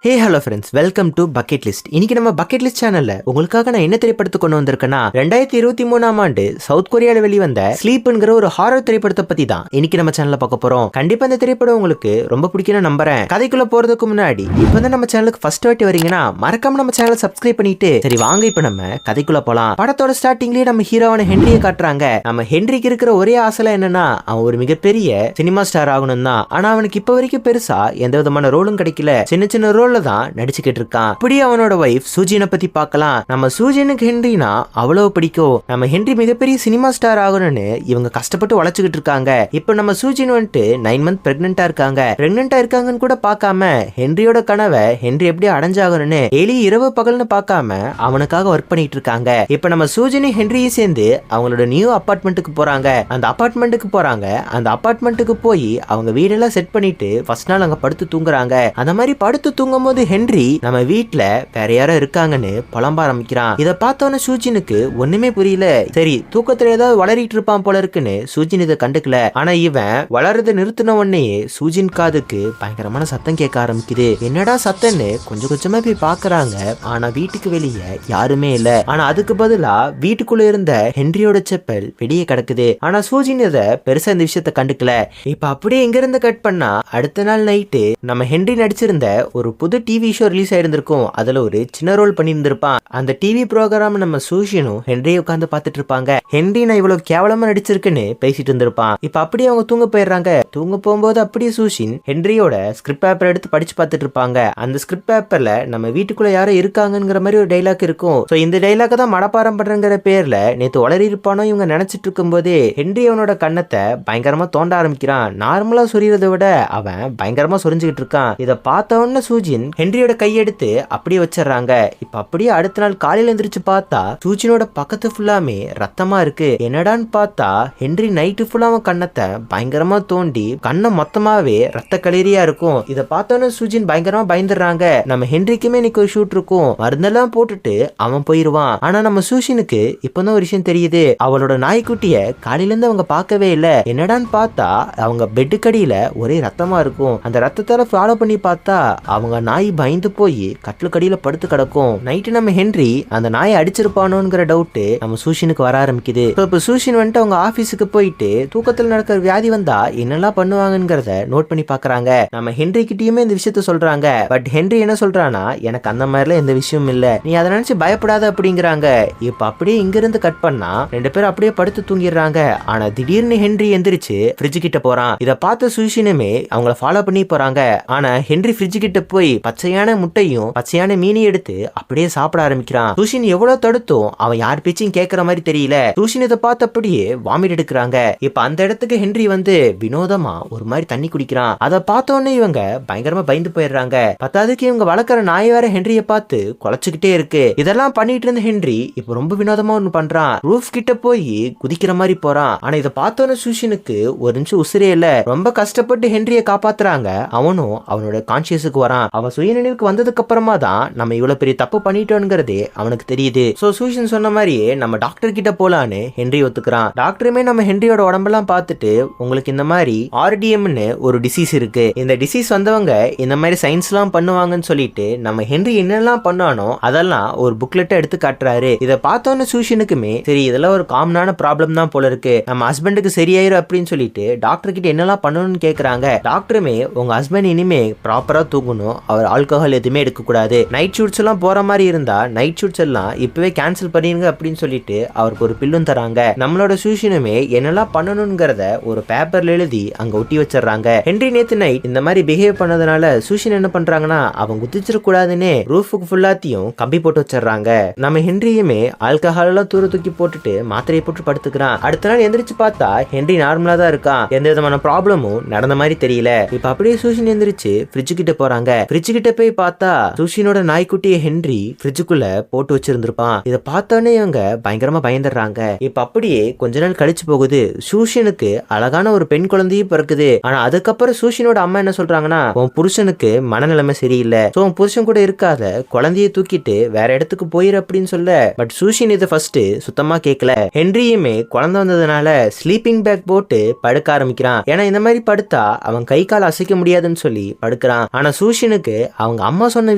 Hey hello friends, welcome to bucket list. இன்னைக்கு நம்ம bucket list சேனல்ல உங்களுக்காக நான் என்ன திரைப்படத்தை கொண்டு வந்திருக்கேன்னா 2023ஆம் ஆண்டு சவுத் கொரியால வெளிவந்த ஸ்லீப்ங்கிற ஒரு ஹாரர் திரைப்படத்தை பத்தி தான் இன்னைக்கு நம்ம சேனல்ல பார்க்க போறோம். கண்டிப்பா இந்த திரைப்படம் உங்களுக்கு ரொம்ப பிடிக்கும்னு நம்புறேன். கதைக்குள்ள போறதுக்கு முன்னாடி இப்போ வந்து நம்ம சேனலுக்கு ஃபர்ஸ்ட் வாட்டி வரீங்கன்னா மறக்காம நம்ம சேனலை சப்ஸ்கிரைப் பண்ணிட்டு சரி வாங்க இப்ப நம்ம கதைக்குள்ள போலாம். படத்தோட ஸ்டார்டிங்லயே நம்ம ஹீரோவான ஹென்ரியை காட்டுறாங்க. நம்ம ஹென்ரிக்கு இருக்கிற ஒரே ஆசை என்னன்னா அவன் ஒரு மிகப்பெரிய சினிமா ஸ்டார் ஆகணும் தான். ஆனா அவனுக்கு இப்ப வரைக்கும் பெருசா எந்த விதமான ரோலும் கிடைக்கல. சின்ன சின்ன ரோல் தான் நடிச்சுக்கிட்டு இருக்கான். இப்படி அவனோட வைஃப் சூஜினை பத்தி பார்க்கலாம். நம்ம சூஜினுக்கு ஹென்ரினா அவ்வளவு பிடிக்கும். நம்ம ஹென்றி மிகப்பெரிய சினிமா ஸ்டார் ஆகணும்னு இவங்க கஷ்டப்பட்டு உழைச்சுக்கிட்டு இருக்காங்க. இப்ப நம்ம சூஜின் வந்துட்டு 9 மந்த் பிரெக்னெண்டா இருக்காங்க. பிரெக்னெண்டா இருக்காங்கன்னு கூட பார்க்காம ஹென்ரியோட கனவை ஹென்றி எப்படி அடைஞ்சாகணும்னு டெய்லி இரவு பகல்னு பார்க்காம அவனுக்காக ஒர்க் பண்ணிட்டு இருக்காங்க. இப்ப நம்ம சூஜினும் ஹென்ரியும் சேர்ந்து அவங்களோட நியூ அபார்ட்மெண்ட்டுக்கு போறாங்க. அந்த அபார்ட்மெண்ட்டுக்கு போய் அவங்க வீடெல்லாம் செட் பண்ணிட்டு ஃபர்ஸ்ட் நாள் அங்க படுத்து தூங்குறாங்க. அந்த மாதிரி படுத்து தூங்கும் போது ஹென்றி நம்ம வீட்டுல வேற யாரோ இருக்காங்கன்னு புலம்ப ஆரம்பிக்கிறான். இத பார்த்தோன்னு சூஜினுக்கு ஒண்ணுமே புரியல. சரி தூக்கத்துல ஏதாவது வளரிட்டு இருப்பான் போல இருக்குன்னு சூஜின் இதை கண்டுக்கல. ஆனா இவன் வளர்றதை நிறுத்தின உடனே சூஜின் காதுக்கு பயங்கரமான சத்தம் கேட்க ஆரம்பிக்குது. என்னடா சத்தம்னு கொஞ்சம் கொஞ்சமா போய் பாக்குறாங்க. ஆனா வீட்டுக்கு வெளியே யாருமே இல்ல. ஆனா அதுக்கு பதிலா வீட்டுக்குள்ள இருந்த ஹென்ரியோட செப்பல் வெளியே கிடக்குது. ஆனா சூஜின் இதை பெருசா இந்த விஷயத்த கண்டுக்கல. இப்ப அப்படியே எங்க இருந்து கட் பண்ணா அடுத்த நாள் நைட்டு நம்ம ஹென்றி நடிச்சிருந்த ஒரு புது டிவி ஷோ ரிலீஸ் ஆயிருந்திருக்கும். அதுல ஒரு சின்ன ரோல் பண்ணியிருந்திருப்பான். அந்த டிவி ப்ரோக்ராம் நம்ம சூஷினும் ஹென்ரியை உட்காந்து பார்த்துட்டு இருப்பாங்க. ஹென்றி நான் இவ்வளவு கேவலமா நடிச்சிருக்குன்னு பேசிட்டு இருந்திருப்பான். இப்ப அப்படியே அவங்க தூங்க போயிடுறாங்க. தூங்க போகும்போது அப்படியே சூஷின் ஹென்ரியோட ஸ்கிரிப்ட் பேப்பர் எடுத்து படிச்சு பார்த்துட்டு இருப்பாங்க. அந்த ஸ்கிரிப்ட் பேப்பர்ல நம்ம வீட்டுக்குள்ள யாரோ இருக்காங்கிற மாதிரி ஒரு டைலாக் இருக்கும். சோ இந்த டைலாக் தான் மனப்பாடம் பண்றங்கிற பேர்ல நேத்து உளறி இருப்பானோ இவங்க நினைச்சிட்டு இருக்கும் போதே ஹென்றி அவனோட கண்ணத்தை பயங்கரமா தோண்ட ஆரம்பிக்கிறான். நார்மலா சொரியறதை விட அவன் பயங்கரமா சொரிஞ்சுக்கிட்டு இருக்கான். இதை பார்த்த உடனே சூஜின் ஹென்ரியோட கையெடுத்து அப்படியே வச்சிடறாங்க. இப்ப அப்படியே அடுத்த நாள் காலையில எந்திரிச்சு பார்த்தா சூஜினோட பக்கத்து ஃபுல்லாமே ரத்தமா இருக்கு. என்னடான்னு பார்த்தா ஹென்றி நைட்டு ஃபுல்லாம கண்ணத்தை பயங்கரமா தோண்டி கண்ணை மொத்தமாவே ரத்த களரியா இருக்கும். இதை பார்த்தோன்னு சூஜின் பயங்கரமா பயந்துடுறாங்க. நம்ம ஹென்ரிக்குமே இன்னைக்கு ஒரு ஷூட் இருக்கும். மருந்தெல்லாம் போட்டுட்டு அவன் போயிருவான். ஆனா நம்ம சூஷினுக்கு இப்பதான் ஒரு விஷயம் தெரியுது. அவளோட நாய்க்குட்டிய காலையில இருந்து அவங்க பார்க்கவே இல்ல. என்னடான்னு பார்த்தா அவங்க பெட்டுக்கடியில ஒரே ரத்தமா இருக்கும். அந்த ரத்தத்தால ஃபாலோ பண்ணி பார்த்தா அவங்க நாய் பயந்து போய் கட்டிலுக்கடியில படுத்து கிடக்கும். நைட்டு நம்ம ஹென்றி அந்த நாயை அடிச்சிருப்பானோங்கிற டவுட் நம்ம சூஷினுக்கு வர ஆரம்பிக்குது. இப்ப சூஷின் வந்துட்டு அவங்க ஆபீஸுக்கு போயிட்டு தூக்கத்தில் நடக்கிற வியாதி வந்தா என்னெல்லாம் பண்ணுவாங்கங்கிறத நோட் பண்ணி பாக்குறாங்க. நம்ம ஹென்றி கிட்டயுமே இந்த விஷயத்த சொல்றாங்க. பட் ஹென்றி என்ன சொல்றானா எனக்கு அந்த மாதிரிலாம் எந்த விஷயமும் இல்ல, நீ அதை நினைச்சு பயப்படாத அப்படிங்கிறாங்க. இப்ப அப்படியே இங்க இருந்து கட் பண்ணா ரெண்டு பேரும் அப்படியே படுத்து தூங்கிடுறாங்க. ஆனா திடீர்னு ஹென்றி எந்திரிச்சு ஃப்ரிட்ஜ் கிட்ட போறான். இதை பார்த்த சூஷினுமே அவங்கள ஃபாலோ பண்ணி போறாங்க. ஆனா ஹென்றி ஃப்ரிட்ஜ் கிட்ட போய் பச்சையான முட்டையும் பச்சையான மீனையும் எடுத்து அப்படியே சாப்பிட ஆரம்பிக்கிறான். சூஷின் எவ்வளவு தடுத்தும் அவன் யார் பேச்சையும் கேட்கற மாதிரி தெரியல. சூஷின் இதை பார்த்து அப்படியே வாமிட் எடுக்கிறாங்க. இப்ப அந்த இடத்துக்கு ஹென்றி வந்து வினோதமா ஒரு மாதிரி தண்ணி குடிக்கிறான். அதை பார்த்தோன்னே இவங்க பயங்கரமா பயந்து போயிடுறாங்க. பத்தாவதுக்கு இவங்க வளர்க்குற நாய் வேற ஹென்ரியை பார்த்து குலைச்சுக்கிட்டே இருக்கு. இதெல்லாம் பண்ணிட்டு இருந்த ஹென்றி இப்ப ரொம்ப வினோதமா ஒண்ணு பண்றான். ரூஃப் கிட்ட போய் குதிக்கிற மாதிரி போறான். ஆனா இதை பார்த்தோன்னு சூஷினுக்கு ஒரு நிமிஷம் உசிரே இல்ல. ரொம்ப கஷ்டப்பட்டு ஹென்ரியை காப்பாத்துறாங்க. அவனும் அவனோட கான்சியஸுக்கு வரான். அவன் சுயநினைவுக்கு வந்ததுக்கு அப்புறமா தான் நம்ம இவ்வளவு பெரிய தப்பு பண்ணிட்டோங்கிறதே அவனுக்கு தெரியுது. சோ சூஷன் சொன்ன மாதிரியே நம்ம டாக்டர் கிட்ட போலான்னு ஹென்றி ஒத்துக்கிறான். டாக்டருமே நம்ம ஹென்ரியோட உடம்பெல்லாம் பார்த்துட்டு உங்களுக்கு இந்த மாதிரி ஆர்டிஎம்னு ஒரு டிசீஸ் இருக்கு, இந்த டிசீஸ் வந்தவங்க இந்த மாதிரி சயின்ஸ் எல்லாம் பண்ணுவாங்கன்னு சொல்லிட்டு நம்ம ஹென்றி என்னெல்லாம் பண்ணானோ அதெல்லாம் ஒரு புக்லெட்டை எடுத்து காட்டுறாரு. இதை பார்த்தோன்னு சூஷனுக்குமே சரி இதெல்லாம் ஒரு காமனான ப்ராப்ளம் தான் போல இருக்கு, நம்ம ஹஸ்பண்டுக்கு சரியாயிரும் அப்படின்னு சொல்லிட்டு டாக்டர் கிட்ட என்னெல்லாம் பண்ணணும்னு கேட்கறாங்க. டாக்டருமே உங்க ஹஸ்பண்ட் இனிமே ப்ராப்பரா தூங்கணும், அவர் ஆல்கஹால் எதுவுமே எடுக்க கூடாது, நைட் ஷூட்ஸ் எல்லாம் போற மாதிரி இருந்தா நைட் ஷூட்ஸ் எல்லாம் இப்பவே கேன்சல் பண்ணிருங்க அப்படின்னு சொல்லிட்டு அவருக்கு ஒரு பில்லும் தராங்க. நம்மளோட சூஷனுமே என்னெல்லாம் பண்ணணும்ங்கிறத ஒரு பேப்பர்ல எழுதி அங்க ஒட்டி வச்சிடறாங்க. ஹென்றி நேத்து நைட் இந்த மாதிரி பிஹேவ் பண்ணதுனால சூஷன் என்ன பண்றாங்கன்னா அவங்க குதிச்சிடக்கூடாதுன்னு ரூஃபுக்கு ஃபுல்லாத்தையும் கம்பி போட்டு வச்சிடறாங்க. நம்ம ஹென்ரியுமே ஆல்கஹால் எல்லாம் தூக்கி போட்டுட்டு மாத்திரையை போட்டு படுத்துக்கிறான். அடுத்த நாள் எந்திரிச்சு பார்த்தா ஹென்றி நார்மலா தான் இருக்கான். எந்த விதமான ப்ராப்ளமும் நடந்த மாதிரி தெரியல. இப்ப அப்படியே சூஷன் எந்திரிச்சு ஃப்ரிட்ஜ் கிட்ட போறாங்க. ஃப்ரிட்ஜ் கிட்ட போய் பார்த்தா சூஷினோட நாய்க்குட்டிய ஹென்றி ஃப்ரிட்ஜுக்குள்ள போட்டு வச்சிருந்திருப்பான். இதை பார்த்தோன்னே இவங்க பயங்கரமா பயந்துடுறாங்க. இப்ப அப்படியே கொஞ்ச நாள் கழிச்சு போகுது. சூஷனுக்கு அழகான ஒரு பெண் குழந்தையும் பிறக்குது. ஆனா அதுக்கப்புறம் சூஷினோட அம்மா என்ன சொல்றாங்கன்னா உன் புருஷனுக்கு மனநிலைமை சரியில்லை, சோ உன் புருஷன் கூட இருக்காத, குழந்தைய தூக்கிட்டு வேற இடத்துக்கு போயிரு அப்படின்னு சொல்ல. பட் சூஷின் இதை ஃபர்ஸ்ட் சுத்தமா கேட்கல. ஹென்ரியுமே குழந்தை வந்ததுனால ஸ்லீப்பிங் பேக் போட்டு படுக்க ஆரம்பிக்கிறான். ஏன்னா இந்த மாதிரி படுத்தா அவன் கை கால் அசைக்க முடியாதுன்னு சொல்லி படுக்கிறான். ஆனா சூஷனுக்கு ஹென்ரிக்கு அவங்க அம்மா சொன்ன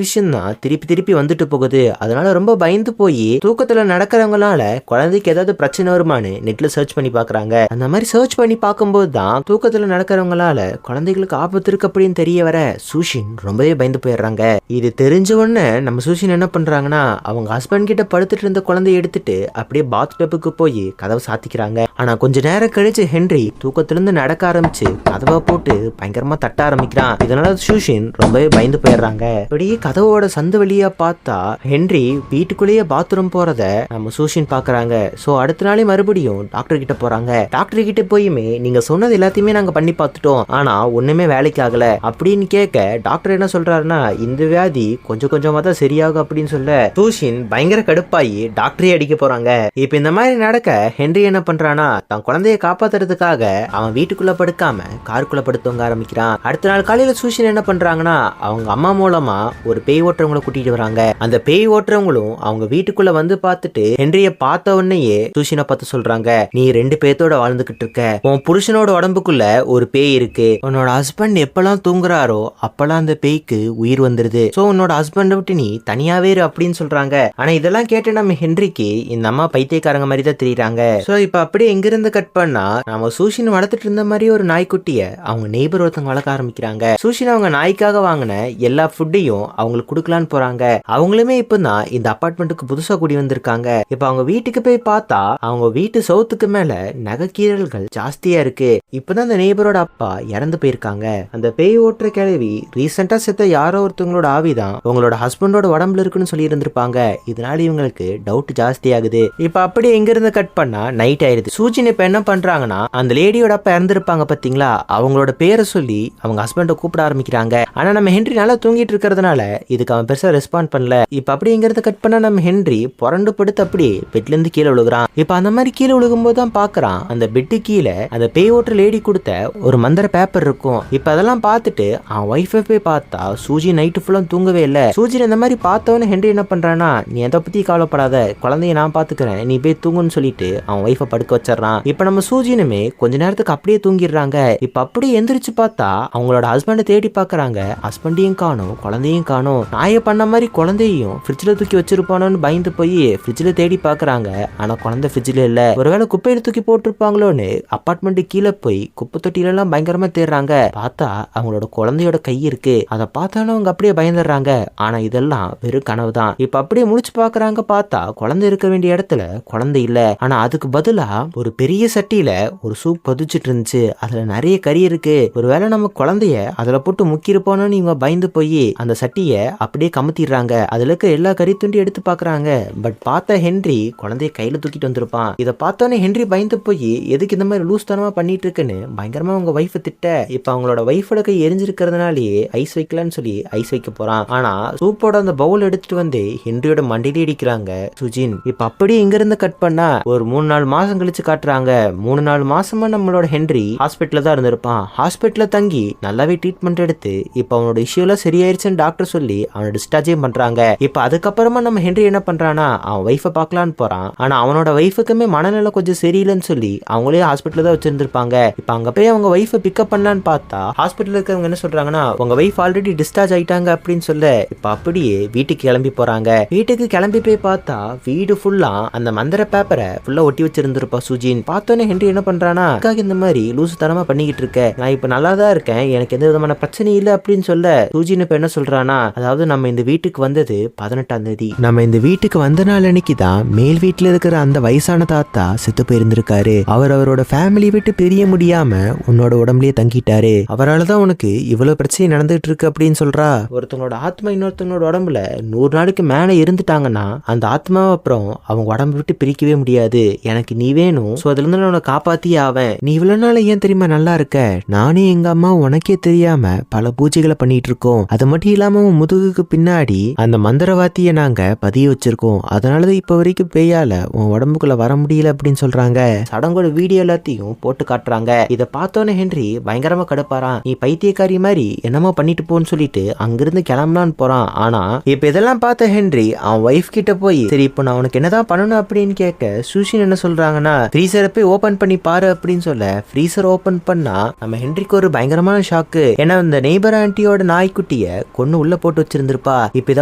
விஷயம் தான் திருப்பி திருப்பி வந்துட்டு போகுது. அதனால ரொம்ப பயந்து போய் தூக்கத்துல நடக்கிறவங்களால குழந்தைக்கு ஏதாவது பிரச்சனை வருமானு நெட்ல சர்ச் பண்ணி பாக்குறாங்க. அந்த மாதிரி சர்ச் பண்ணி பார்க்கும்போது தான் தூக்கத்துல நடக்கிறவங்களால குழந்தைகளுக்கு ஆபத்து இருக்கு அப்படின்னு தெரிய வர சூஷின் ரொம்பவே பயந்து போயிடுறாங்க. இது தெரிஞ்ச உடனே நம்ம சூஷின் என்ன பண்றாங்கன்னா அவங்க ஹஸ்பண்ட் கிட்ட படுத்துட்டு இருந்த குழந்தைய எடுத்துட்டு அப்படியே பாத் டப்புக்கு போய் கதவை சாத்திக்கிறாங்க. ஆனா கொஞ்ச நேரம் கழிச்சு ஹென்றி தூக்கத்திலிருந்து நடக்க ஆரம்பிச்சு கதவை போட்டு பயங்கரமா தட்ட ஆரம்பிக்கிறான். இதனால சூஷின் ரொம்பவே பயந்து போயிடுறாங்க. அப்படியே கதவோட சந்து வழியா பார்த்தா ஹென்றி வீட்டுக்குள்ளேயே பாத்ரூம் போறத நம்ம சூஷின் பாக்குறாங்க. சோ அடுத்த நாளே மறுபடியும் டாக்டர் கிட்ட போறாங்க. டாக்டர் கிட்ட போயுமே நீங்க சொன்னது எல்லாத்தையுமே நாங்க பண்ணி பார்த்துட்டோம், ஆனா ஒண்ணுமே வேலைக்கு ஆகல அப்படின்னு கேட்க டாக்டர் என்ன சொல்றாருன்னா இந்த வியாதி கொஞ்சம் கொஞ்சமா தான் சரியாகும் அப்படின்னு சொல்ல சூஷின் பயங்கர கடுப்பாயி டாக்டரே அடிக்க போறாங்க. இப்ப இந்த மாதிரி நடக்க ஹென்றி என்ன பண்றானா தன் குழந்தைய காப்பாத்துறதுக்காக அவன் வீட்டுக்குள்ள படுக்காம காருக்குள்ள படுத்தவங்க ஆரம்பிக்கிறான். அடுத்த நாள் காலையில சூஷின் என்ன பண்றாங்கன்னா அவங்க அம்மா மூலமா ஒரு பேய் ஓட்டுறவங்களை கூட்டிட்டு வராங்க. அந்த பேய் ஓட்டுறவங்களும் அவங்க வீட்டுக்குள்ள வந்து பார்த்துட்டு ஹென்ரிய பார்த்த உடனேயே சூஷினை பார்த்து சொல்றாங்க நீ 2 பேத்தோட வாழ்ந்துகிட்டு இருக்க, உன் புருஷனோட உடம்புக்குள்ள ஒரு பேய் இருக்கு, உன்னோட ஹஸ்பண்ட் எப்பெல்லாம் தூங்குறாரோ அப்பெல்லாம் அந்த பேய்க்கு உயிர் வந்துருது, சோ உன்னோட ஹஸ்பண்ட் விட்டு நீ தனியாவே இரு அப்படின்னு சொல்றாங்க. ஆனா இதெல்லாம் கேட்டு நம்ம ஹென்ரிக்கு இந்த அம்மா பைத்தியக்காரங்க மாதிரி தான் தெரியுறாங்க. சோ இப்ப அப்படியே எங்கிருந்து கட் பண்ணா நம்ம சூஷின் வளர்த்துட்டு இருந்த மாதிரி ஒரு நாய்க்குட்டிய அவங்க நெய்பர் ஒருத்தவங்க வளர்க்க ஆரம்பிக்கிறாங்க. சூஷின் அவங்க நாய்க்காக வாங்கின எல்லா ஃபுட்டையும் அவங்களுக்கு கொடுக்கலான்னு போறாங்க. அவங்களுமே இப்பதான் இந்த அபார்ட்மெண்ட்டுக்கு புதுசா கூடி வந்திருக்காங்க. இப்ப அவங்க வீட்டுக்கு போய் பார்த்தா அவங்க வீட்டு சவுத்துக்கு மேல நகைக்கீரல்கள் ஜாஸ்தியா இருக்கு. இப்பதான் அந்த நெய்பரோட அப்பா இறந்து போயிருக்காங்க. அந்த பேய் ஓட்டுற கிழவி ரீசெண்டா செத்த யாரோ ஒருத்தவங்களோட ஆவிதான் உங்களோட ஹஸ்பண்டோட உடம்புல இருக்குன்னு சொல்லி இருந்திருப்பாங்க. இதனால இவங்களுக்கு டவுட் ஜாஸ்தி ஆகுது. இப்ப அப்படி எங்க இருந்து கட் பண்ணா நைட் ஆயிருது. சூஜின் இப்ப என்ன பண்றாங்கன்னா அந்த லேடியோட அப்பா இறந்திருப்பாங்க பாத்தீங்களா, அவங்களோட பேரை சொல்லி அவங்க ஹஸ்பண்ட கூப்பிட ஆரம்பிக்கிறாங்க. ஆனா நம்ம ஹென்றி நல்லா தூங்கிட்டு இருக்கிறதுனால இதுக்கு அவன் பெருசா ரெஸ்பாண்ட் பண்ணல. இப்ப அப்படி எங்க இருந்து கட் பண்ணா நம்ம ஹென்றி புரண்டு படுத்து அப்படியே பெட்ல இருந்து கீழே விழுகுறான். இப்ப அந்த மாதிரி கீழே விழுகும் போது தான் பாக்குறான் அந்த பெட்டு கீழே அந்த பேய் ஓட்டுற லேடி கொடுத்த ஒரு மந்திர பேப்பர் இருக்கும். இப்ப அதெல்லாம் பார்த்துட்டு அவன் ஒய்ஃபை போய் பார்த்தா சூஜி நைட்டு ஃபுல்லா தூங்கவே இல்ல. சூஜின் இந்த மாதிரி பார்த்தவன ஹென்றி என்ன பண்றானா நீ எதை பத்தி கவலைப்படாத, குழந்தைய நான் பாத்துக்கிறேன், நீ போய் தூங்குன்னு சொல்லிட்டு அவன் ஒய்ஃபை படுக்க வச்சிடறான். இப்ப நம்ம சூஜினுமே கொஞ்ச நேரத்துக்கு அப்படியே தூங்கிடுறாங்க. இப்ப அப்படியே எந்திரிச்சு பார்த்தா அவங்களோட ஹஸ்பண்டை தேடி பாக்குறாங்க. ஹஸ்பண்டையும் காணும், குழந்தையும் காணும். நாயை பண்ண மாதிரி குழந்தையும் ஃப்ரிட்ஜ்ல தூக்கி வச்சிருப்பானோன்னு பயந்து போய் ஃப்ரிட்ஜ்ல தேடி பாக்குறாங்க. ஆனா குழந்தை ஃப்ரிட்ஜ்ல இல்ல. ஒருவேளை குப்பையில தூக்கி போட்டிருப்பாங்களோன்னு அபார்ட்மெண்ட் கீழே போய் குப்பை தொட்டில எல்லாம் பயங்கரமா தேடுறாங்க. பார்த்தா அவங்களோட குழந்தையோட கை இருக்கு. அதை பார்த்தாலும் அவங்க அப்படியே பயந்துடுறாங்க. ஆனா இதெல்லாம் வெறும் கனவு தான். இப்ப அப்படியே முடிச்சு பாக்குறாங்க. பார்த்தா குழந்தை இருக்க வேண்டிய இடத்துல குழந்தை இல்ல. ஆனா அதுக்கு பதிலா ஒரு பெரிய சட்டியில ஒரு சூப் கொதிச்சுட்டு இருந்துச்சு. அதுல நிறைய கறி இருக்கு. ஒருவேளை நம்ம குழந்தைய அதுல போட்டு முக்கிருப்போன்னு இவங்க பயந்து போய் அந்த சட்டிய அப்படியே கமுத்திடுறாங்க. அதுல இருக்க எல்லா கறி துண்டி எடுத்து பாக்குறாங்க. பட் பார்த்த ஹென்றி குழந்தைய கையில தூக்கிட்டு வந்திருப்பான். இதை பார்த்தோன்னே ஹென்றி பயந்து போய் எதுக்கு இந்த மாதிரி லூஸ் தனமா பண்ணிட்டு இருக்குன்னு பயங்கரமா அவங்க வைஃப் திட்ட. இப்ப அவங்களோட வைஃபோட கை எரிஞ்சிருக்கிறதுனாலேயே ஐஸ் வைக்கலான்னு சொல்லி ஐஸ் வைக்க போறான். ஆனா சூப்போட அந்த பவுல் எடுத்துட்டு வந்து ஹென்ரியோட மண்டியில அடிக்கிறாங்க சுஜின். இப்ப அப்படியே இங்க இருந்து கட் பண்ணா ஒரு 3-4 மாசம் கழிச்சு காட்டுறாங்க. 3-4 மாசமா நம்மளோட ஹென்றி ஹாஸ்பிட்டல்ல தான் இருந்திருப்பான். ஹாஸ்பிட்டல்ல தங்கி நல்லாவே ட்ரீட்மெண்ட் எடுத்து இப்ப அவனோட இஷ்யூல சரியாயிருச்சுன்னு டாக்டர் சொல்லி அவனை டிஸ்சார்ஜே பண்றாங்க. இப்ப அதுக்கப்புறமா நம்ம ஹென்றி என்ன பண்றானா அவன் வைஃபை பார்க்கலான்னு போறான். ஆனா அவனோட வைஃபுக்குமே மனநிலை கொஞ்சம் சரியில்லைன்னு சொல்லி அவங்களே ஹாஸ்பிட்டல்ல தான் வச்சிருந்திருப்பாங்க. இப்ப அங்க போய் அவங்க வைஃபை பிக்கப் பண்ணலான்னு பார்த்தா ஹாஸ்பிட்டல் இருக்கவங்க என்ன சொல்றாங்கன்னா உங்க வைஃப் ஆல்ரெடி டிஸ்சார்ஜ் ஆயிட்டாங்க அப்படின்னு சொல்ல இப்ப அப்படியே வீட்டுக்கு கிளம்பி போறாங்க. வீட்டுக்கு கிளம்பி போய் பார்த்தா வீடு ஃபுல்லா அந்த மந்திர பேப்பரை ஃபுல்லா ஒட்டி வச்சிருந்திருப்பா சுஜின். பார்த்தோன்னே ஹென்றி என்ன பண்றானா இந்த மாதிரி லூசு தனமா பண்ணிக்கிட்டு இருக்க, நான் இப்ப நல்லா தான் இருக்கேன், எனக்கு எந்த விதமான பிரச்சனையும் இல்லை அப்படின்னு சொல்ல சுஜின் இப்ப என்ன சொல்றானா அதாவது நம்ம இந்த வீட்டுக்கு வந்தது 18ஆம் தேதி. நம்ம இந்த வீட்டுக்கு வந்த நாள் அன்னைக்கு தான் மேல் வீட்டுல இருக்கிற அந்த வயசான தாத்தா செத்து போயிருந்திருக்காரு. அவரோட ஃபேமிலி விட்டு பிரிய முடியாம உன்னோட உடம்புலயே தங்கிட்டாரு. அவராலதான் உனக்கு இவ்வளவு பிரச்சனை நடந்துட்டு இருக்கு அப்படின்னு சொல்றா. ஒருத்தவங்களோட ஆத்மா இன்னொருத்தவங்களோட உடம்புல 100 நாளுக்கு மேல இருந்துட்டாங்கன்னா அந்த ஆத்மாவை அப்புறம் அவங்க உடம்பு விட்டு பிரிக்கவே முடியாது. எனக்கு நீ வேணும், சோ அதுல இருந்து நான் உன்னை காப்பாத்தியே ஆவேன். நீ இவ்வளவு நாள் ஏன் தெரியுமா நல்லா இருக்க, நானே எங்க அம்மா உனக்கே தெரியாம பல பூஜைகளை பண்ணிட்டு இருக்கோம். அது மட்டும் இல்லாம உன் முதுகுக்கு பின்னாடி அந்த மந்திரவாத்திய நாங்க பதிய வச்சிருக்கோம். அதனாலதான் இப்ப வரைக்கும் பேயால உன் உடம்புக்குள்ள வர முடியல அப்படின்னு சொல்றாங்க. சடங்கோட வீடியோ எல்லாத்தையும் போட்டு காட்டுறாங்க. இதை பார்த்தோன்னே ஹென்றி பயங்கரமா கடுப்பாரான். நீ பைத்தியக்காரி மாதிரி என்னமா பண்ணிட்டு போன்னு சொல்லிட்டு அங்கிருந்து கிளம்பலான்னு போறான். ஆனா இப்ப இதெல்லாம் பார்த்த ஹென்றி அவன் ஒய்ஃப் கிட்ட போய் சரி இப்ப நான் உனக்கு என்னதான் பண்ணணும் அப்படின்னு கேட்க சுஷின் என்ன சொல்றாங்கன்னா ஃப்ரீசரை போய் ஓபன் பண்ணி பாரு அப்படின்னு சொல்ல ஃப்ரீசர் ஓபன் பண்ணா நம்ம ஹென்ரிக்கு ஒரு பயங்கரமான ஷாக்கு. ஏன்னா இந்த நெய்பர் ஆண்டியோட நாய்க்குட்டி குட்டிய கொன்னு உள்ள போட்டு வச்சிருந்திருப்பா. இப்ப இத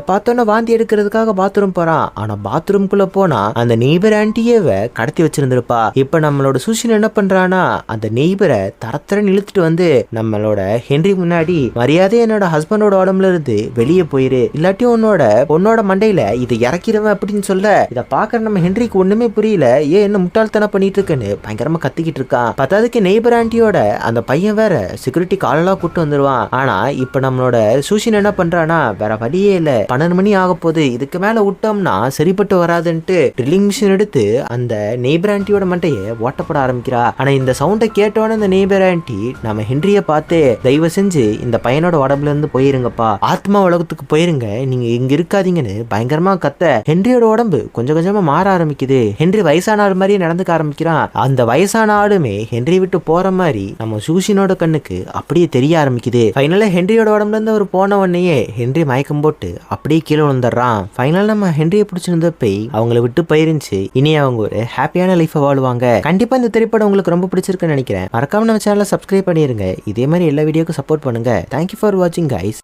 பார்த்தோன்னா வாந்தி எடுக்கிறதுக்காக பாத்ரூம் போறான். ஆனா பாத்ரூம்குள்ள போனா அந்த நெய்பர் ஆன்டியவ கடத்தி வச்சிருந்திருப்பா. இப்ப நம்மளோட சூஷின் என்ன பண்றானா அந்த நெய்பரை தரத்தரன்னு இழுத்துட்டு வந்து நம்மளோட ஹென்றி முன்னாடி மரியாதை என்னோட ஹஸ்பண்டோட உடம்புல இருந்து வெளியே போயிரு, இல்லாட்டி உன்னோட மண்டையில இதை இறக்கிடுவேன் அப்படின்னு சொல்ல இதை பாக்குற நம்ம ஹென்ரிக்கு ஒண்ணுமே புரியல. ஏன் என்ன முட்டாள்தனம் பண்ணிட்டு இருக்குன்னு பயங்கரமா கத்திக்கிட்டு இருக்கான். பத்தாவதுக்கு நெய்பர் ஆண்டியோட அந்த பையன் வேற செக்யூரிட்டி காலெல்லாம் கூட்டு வந்துருவான். ஆனா இப்ப நம்மளோட சூஷின் என்ன பண்றானா வேற வழியே இல்ல, 12 மணி ஆக போகுது, இதுக்கு மேல விட்டோம்னா சரிப்பட்டு வராதுன்ட்டு ட்ரில்லிங் மிஷின் எடுத்து அந்த நெய்பர் ஆண்டியோட மண்டையை ஓட்டப்பட ஆரம்பிக்கிறா. ஆனா இந்த சவுண்டை கேட்டோன்னு அந்த நெய்பர் ஆண்டி நம்ம ஹென்ரிய பார்த்து தயவு செஞ்சு இந்த பையனோட உடம்புல இருந்து போயிருங்கப்பா, ஆத்மா உலகத்துக்கு போயிருங்க, நீங்க இங்க இருக்காதீங்கன்னு பயங்கரமா கத்த ஹென்ரியோட உடம்பு கொஞ்சம் கொஞ்சமா மாற ஆரம்பிக்குது. ஹென்றி வயசான ஆள் மாதிரியே நடந்துக்க ஆரம்பிக்கிறான். அந்த வயசான ஆளுமே ஹென்றி விட்டு போற மாதிரி நம்ம சூஷினோட கண்ணுக்கு அப்படியே தெரிய ஆரம்பிக்குது. ஃபைனலா ஹென்ரியோட உடம்புல இருந்து அவர் போன உடனேயே ஹென்றி மயக்கம் போட்டு அப்படியே கீழே விழுந்துடுறான். ஃபைனல் நம்ம ஹென்ரியை பிடிச்சிருந்த போய் அவங்களை விட்டு போயிருந்துச்சு. இனி அவங்க ஒரு ஹாப்பியான லைஃபை வாழ்வாங்க. கண்டிப்பா இந்த திரைப்படம் உங்களுக்கு ரொம்ப பிடிச்சிருக்குன்னு நினைக்கிறேன். மறக்காம நம்ம சேனலை சப்ஸ்கிரைப் பண்ணிருங்க. இதே மாதிரி எல்லா வீடியோக்கும் சப்போர்ட் பண்ணுங்க. தேங்க்யூ ஃபார் வாட்சிங் கைஸ்.